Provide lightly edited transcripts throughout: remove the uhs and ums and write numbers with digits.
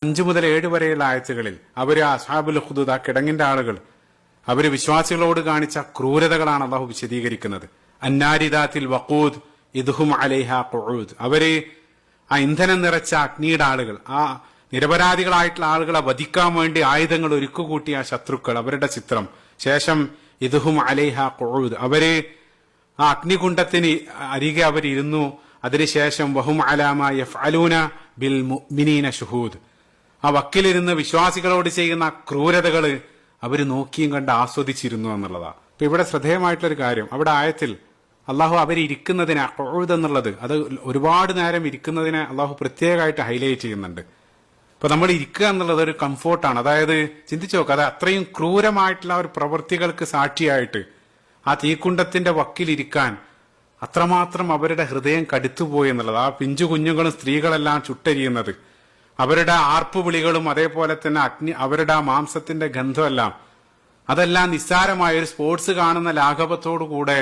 5 മുതൽ 7 വരെയുള്ള ആയത്തുകളിൽ അവര് അസ്ഹാബുൽ ഖുദൂദ്, ആ കിടങ്ങിന്റെ ആളുകൾ, അവര് വിശ്വാസികളോട് കാണിച്ച ക്രൂരതകളാണ് അള്ളാഹു വിശദീകരിക്കുന്നത്. അന്നാരിദാത്തിൽ വഖൂദ് ഇദ്ഹും അലൈഹ ഖുഊദ്, അവര് ആ ഇന്ധനം നിറച്ച അഗ്നിയുടെ ആളുകൾ, ആ നിരപരാധികളായിട്ടുള്ള ആളുകളെ വധിക്കാൻ വേണ്ടി ആയുധങ്ങൾ ഒരുക്കുകൂട്ടിയ ശത്രുക്കൾ, അവരുടെ ചിത്രം. ശേഷം ഇദ്ഹും അലൈഹ ഖുഊദ്, അവര് ആ അഗ്നികുണ്ഡത്തിന് അരികെ അവരിരുന്നു. അതിനുശേഷം വഹും അലാമ യഫ്അലൂന ബിൽ മുഅ്മിനീന ശുഹൂദ്, ആ വക്കിലിരുന്ന് വിശ്വാസികളോട് ചെയ്യുന്ന ക്രൂരതകള് അവര് നോക്കിയും കണ്ട് ആസ്വദിച്ചിരുന്നു എന്നുള്ളതാണ്. ഇപ്പൊ ഇവിടെ ശ്രദ്ധേയമായിട്ടുള്ളൊരു കാര്യം, അവിടെ ആയത്തിൽ അള്ളാഹു അവരിയ്ക്കുന്നതിനെ ഖുഊദ് എന്നുള്ളത്, അത് ഒരുപാട് നേരം ഇരിക്കുന്നതിനെ അള്ളാഹു പ്രത്യേകമായിട്ട് ഹൈലൈറ്റ് ചെയ്യുന്നുണ്ട്. ഇപ്പൊ നമ്മൾ ഇരിക്കുക എന്നുള്ളത് ഒരു കംഫോർട്ടാണ്. അതായത് ചിന്തിച്ചു നോക്കുക, അത് അത്രയും ക്രൂരമായിട്ടുള്ള ഒരു പ്രവൃത്തികൾക്ക് സാക്ഷിയായിട്ട് ആ തീക്കുണ്ടത്തിന്റെ വക്കിലിരിക്കാൻ അത്രമാത്രം അവരുടെ ഹൃദയം കടുത്തുപോയി എന്നുള്ളത്. ആ പിഞ്ചു കുഞ്ഞുങ്ങളും സ്ത്രീകളെല്ലാം ചുട്ടരിയുന്നത്, അവരുടെ ആർപ്പുവിളികളും അതേപോലെ തന്നെ അവരുടെ ആ മാംസത്തിന്റെ ഗന്ധമെല്ലാം, അതെല്ലാം നിസ്സാരമായ ഒരു സ്പോർട്സ് കാണുന്ന ലാഘവത്തോടുകൂടെ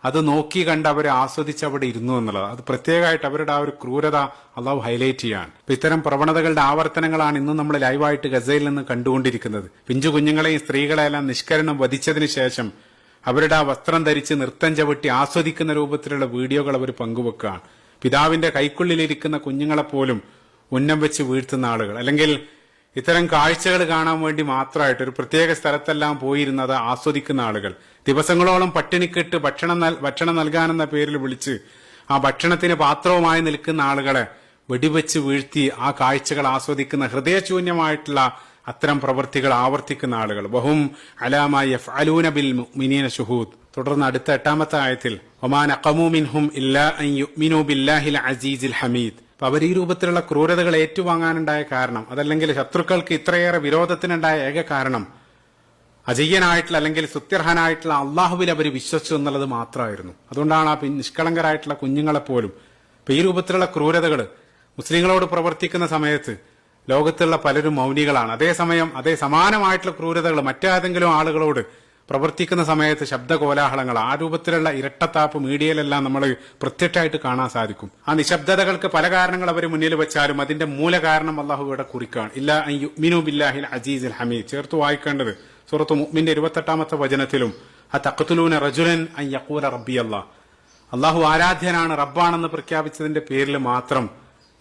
അത് നോക്കി കണ്ട് അവരെ ആസ്വദിച്ച് അവിടെ ഇരുന്നു എന്നുള്ളത്. അത് പ്രത്യേകമായിട്ട് അവരുടെ ആ ഒരു ക്രൂരത അള്ളാഹു ഹൈലൈറ്റ് ചെയ്യാൻ. ഇപ്പൊ ഇത്തരം പ്രവണതകളുടെ ആവർത്തനങ്ങളാണ് ഇന്നും നമ്മൾ ലൈവായിട്ട് ഗസയിൽ നിന്ന് കണ്ടുകൊണ്ടിരിക്കുന്നത്. പിഞ്ചു കുഞ്ഞുങ്ങളെയും സ്ത്രീകളെല്ലാം നിഷ്കരണം വധിച്ചതിന് ശേഷം അവരുടെ ആ വസ്ത്രം ധരിച്ച് നൃത്തം ചവിട്ടി ആസ്വദിക്കുന്ന രൂപത്തിലുള്ള വീഡിയോകൾ അവർ പങ്കുവെക്കുകയാണ്. പിതാവിന്റെ കൈക്കുള്ളിലിരിക്കുന്ന കുഞ്ഞുങ്ങളെപ്പോലും ഉന്നം വെച്ച് വീഴ്ത്തുന്ന ആളുകൾ, അല്ലെങ്കിൽ ഇത്തരം കാഴ്ചകൾ കാണാൻ വേണ്ടി മാത്രമായിട്ട് ഒരു പ്രത്യേക സ്ഥലത്തെല്ലാം പോയിരുന്നത് ആസ്വദിക്കുന്ന ആളുകൾ, ദിവസങ്ങളോളം പട്ടിണിക്കിട്ട് ഭക്ഷണം നൽകാനെന്ന പേരിൽ വിളിച്ച് ആ ഭക്ഷണത്തിന് പാത്രവുമായി നിൽക്കുന്ന ആളുകളെ വെടിവെച്ച് വീഴ്ത്തി ആ കാഴ്ചകൾ ആസ്വദിക്കുന്ന ഹൃദയശൂന്യമായിട്ടുള്ള അത്തരം പ്രവൃത്തികൾ ആവർത്തിക്കുന്ന ആളുകൾ. വഹും അലാമ യഫ്അലൂന ബിൽ മുഅ്മിനീന ശുഹൂദ്. തുടർന്ന് അടുത്ത 8ാമത്തെ ആയത്തിൽ വമാ നഖമൂ മിൻഹും ഇല്ലാ അൻ യുഅ്മിനൂ ബില്ലാഹിൽ അസീസിൽ ഹമീദ്. അപ്പൊ അവർ ഈ രൂപത്തിലുള്ള ക്രൂരതകൾ ഏറ്റുവാങ്ങാനുണ്ടായ കാരണം, അതല്ലെങ്കിൽ ശത്രുക്കൾക്ക് ഇത്രയേറെ വിരോധത്തിനുണ്ടായ ഏക കാരണം, അജയ്യനായിട്ടുള്ള അല്ലെങ്കിൽ സുത്യർഹനായിട്ടുള്ള അള്ളാഹുവിൽ അവർ വിശ്വസിച്ചു എന്നുള്ളത് മാത്രമായിരുന്നു. അതുകൊണ്ടാണ് ആ നിഷ്കളങ്കരായിട്ടുള്ള കുഞ്ഞുങ്ങളെപ്പോലും ഇപ്പൊ ഈ രൂപത്തിലുള്ള ക്രൂരതകൾ മുസ്ലിങ്ങളോട് പ്രവർത്തിക്കുന്ന സമയത്ത് ലോകത്തുള്ള പലരും മൗനികളാണ്. അതേസമയം അതേ സമാനമായിട്ടുള്ള ക്രൂരതകൾ മറ്റേതെങ്കിലും ആളുകളോട് പ്രവർത്തിക്കുന്ന സമയത്ത് ശബ്ദകോലാഹലങ്ങൾ, ആ രൂപത്തിലുള്ള ഇരട്ടത്താപ്പ് മീഡിയയിലെല്ലാം നമ്മൾ പ്രത്യക്ഷമായിട്ട് കാണാൻ സാധിക്കും. ആ നിശബ്ദതകൾക്ക് പല കാരണങ്ങൾ അവർ മുന്നിൽ വെച്ചാലും അതിന്റെ മൂല കാരണം അള്ളാഹു ഇവിടെ കുറിക്കുകയാണ്. ഇല്ലാ അൻ യുഅ്മിനൂ ബില്ലാഹിൽ അസീസിൽ ഹമീദ്. ചേർത്ത് വായിക്കേണ്ടത് സൂറത്ത് മുഅ്മിന്റെ 28ാമത്തെ വചനത്തിലും അതഖ്തുലൂന റജുലൻ അൻ യഖൂല റബ്ബി അല്ലാഹ്, അള്ളാഹു ആരാധ്യനാണ്, റബ്ബാണെന്ന് പ്രഖ്യാപിച്ചതിന്റെ പേരിൽ മാത്രം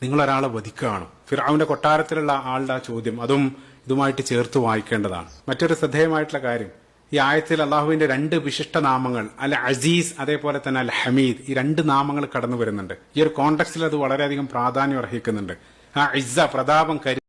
നിങ്ങൾ ഒരാളെ വധിക്കുകയാണ്. ഫിർഔന്റെ കൊട്ടാരത്തിലുള്ള ആളുടെ ആ ചോദ്യം, അതും ഇതുമായിട്ട് ചേർത്ത് വായിക്കേണ്ടതാണ്. മറ്റൊരു ശ്രദ്ധേയമായിട്ടുള്ള കാര്യം, ഈ ആയത്തിൽ അള്ളാഹുവിന്റെ 2 വിശിഷ്ട നാമങ്ങൾ അൽ അസീസ് അതേപോലെ തന്നെ അൽ ഹമീദ്, ഈ 2 നാമങ്ങൾ കടന്നു വരുന്നുണ്ട്. ഈ ഒരു കോണ്ടെക്സ്റ്റിൽ അത് വളരെയധികം പ്രാധാന്യം അർഹിക്കുന്നുണ്ട്. ആ ഇസ്സ, പ്രതാപം,